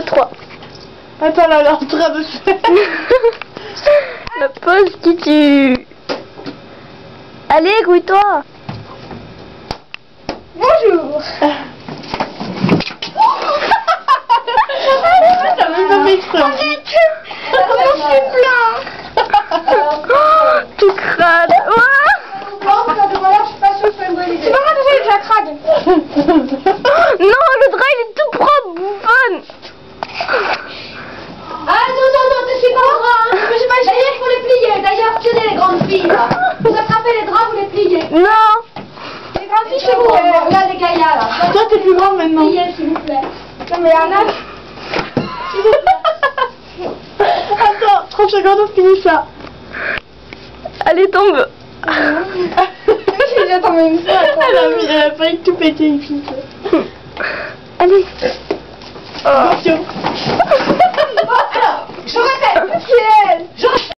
3. Attends, là, elle est en train de se faire. La pause qui tue. Allez, grouille-toi. Bonjour. Ça me fait exprès. Comment je suis plein. Tout crade. Non, je suis pas sûre que je peux me brûler. C'est pas grave, j'ai déjà crade. Non, le drap il est tout propre, bouffonne. Ah non, c'est pas grand. D'ailleurs, il faut les plier. D'ailleurs, tenez les grandes filles là. Vous attrapez les draps, vous les pliez. Non. Les grandes filles chez vous. Regarde les Gaïa là. Toi, t'es plus grand maintenant. Pliez, s'il vous plaît. Non, mais Anna. S'il vous plaît. Attends, 30 secondes, on finit ça. Allez, tombe. J'ai déjà tombé une fois. Elle a failli tout péter, une fille. Allez. Attention.